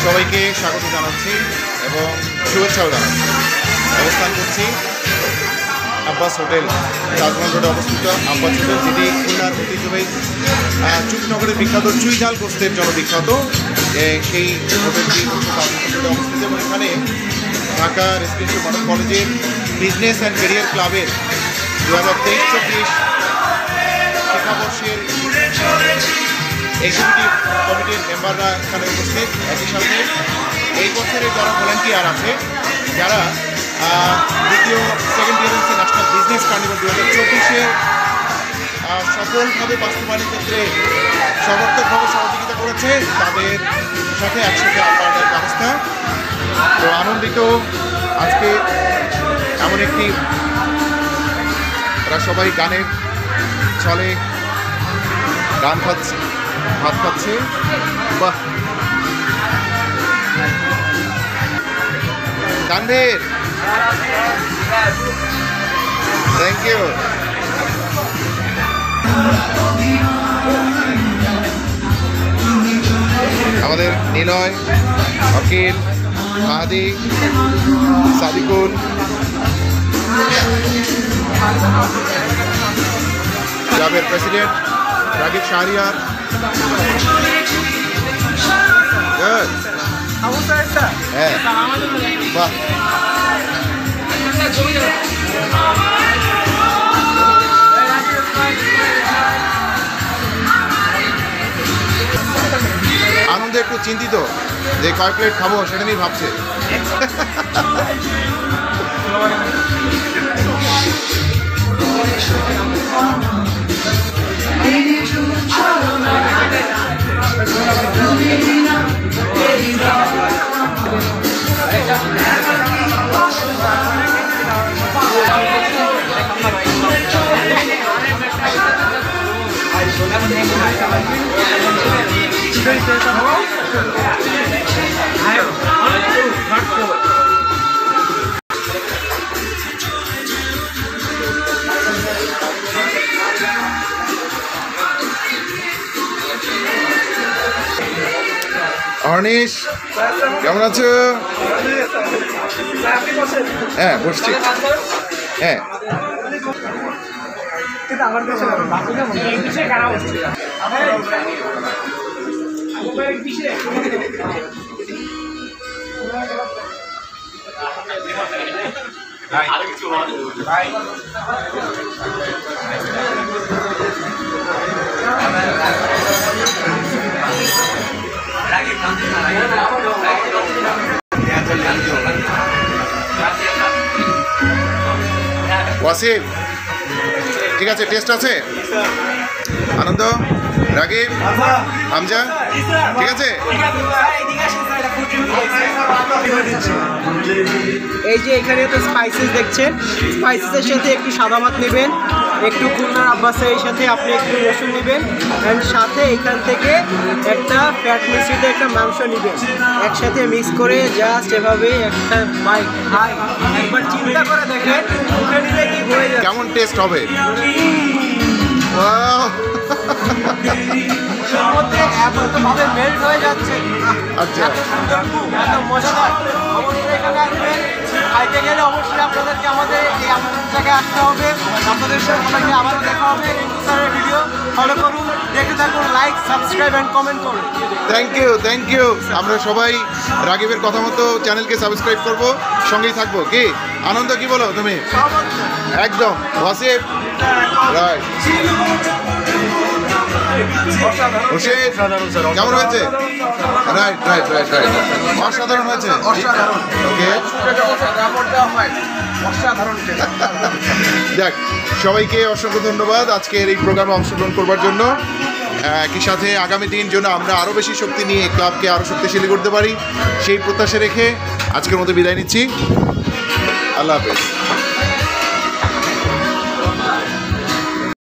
সবাইকে স্বাগত জানাচ্ছি এবং শুভেচ্ছাও জানাচ্ছি। অবস্থান করছি আব্বাস হোটেল, তাজমহল রোডে অবস্থিত আব্বাস হোটেল, যেটি খুলনার ঐতিহ্যবাহী চুপনগরের বিখ্যাত চুই ঝাল গোস্তের জন্য বিখ্যাত। সেই হোটেলটি অবস্থিত এবং এখানে ঢাকা রেসিডেন্সিয়াল মডেল কলেজের বিজনেস অ্যান্ড ক্যারিয়ার ক্লাবের 2023-24 শিক্ষাবর্ষের এক্সিকিউটিভ কমিটির মেম্বাররা এখানে উপস্থিত। একই সাথে এই বছরে যারা ভলান্টিয়ার আছে, যারা দ্বিতীয় second year national business carnival 2024-এ সফলভাবে বাস্তবায়নের ক্ষেত্রে সমর্থকভাবে সহযোগিতা করেছে, তাদের সাথে একসাথে আপ্যায়নের ব্যবস্থা। তো আনন্দিত আজকে এমন একটি, তারা সবাই গানের ছলে গান খাচ্ছে, ভাত খাচ্ছে। বাহ, তানভীর, থ্যাংক ইউ। আমাদের নিলয়, অকিল, মাহাদি, সাদিকুল, ক্লাবের প্রেসিডেন্ট রাগিব শাহরিয়ার। হ্যাঁ, বাহ, আনন্দে একটু চিন্তিত যে কয় প্লেট খাবো সেটা নিয়ে ভাবছে। অর্নিশ, কেমন আছো? হ্যাঁ, বসছি। হ্যাঁ, ওয়াসিফ, ঠিক আছে, টেস্ট আছে। আনন্দ, রাগিব, হামজা, ঠিক আছে। এই যে এখানে তো স্পাইসেস দেখছেন, স্পাইসেসের সাথে একটু সাদা ভাত নেবেন, একটু খুলনার আব্বাসের সাথে আপনি একটু রসুন নেবেন, অ্যান্ড সাথে এখান থেকে একটা ফ্যাট মিশ্রিত একটা মাংস নেবেন, একসাথে মিক্স করে জাস্ট এভাবে একটা বাইক খাই। একবার চিন্তা করে দেখেন মুখে নিলে কি হয়ে যায়, কেমন টেস্ট হবে। এতভাবে মেল্ট হয়ে যাচ্ছে। আচ্ছা, এত মজাদার। অবশ্যই এখানে আসবেন, খাইতে গেলে অবশ্যই আপনাদেরকে আমাদের এই আমাদের জায়গায় আসতে হবে। আপনাদের সবাইকে আবারও দেখা হবে। স্যারের ভিডিও ফলো করুন, দেখতে থাকুন, লাইক, সাবস্ক্রাইব অ্যান্ড কমেন্ট করুন। Thank you, thank you. আমরা সবাই রাগিবের কথা মতো চ্যানেলকে সাবস্ক্রাইব করবো, সঙ্গেই থাকবো। কি আনন্দ, কি বলো তুমি? একদম। ওয়াসিফ, রাইট। কেমন হয়েছে? রাইট রাইট রাইট রাইট, অসাধারণ হয়েছে। ওকে, যাক, সবাইকে অসংখ্য ধন্যবাদ আজকের এই প্রোগ্রামে অংশগ্রহণ করবার জন্য। একই সাথে আগামী দিন যেন আমরা আরও বেশি শক্তি নিয়ে ক্লাবকে আরও শক্তিশালী করতে পারি, সেই প্রত্যাশা রেখে আজকের মতো বিদায় নিচ্ছি। আল্লাহ হাফেজ।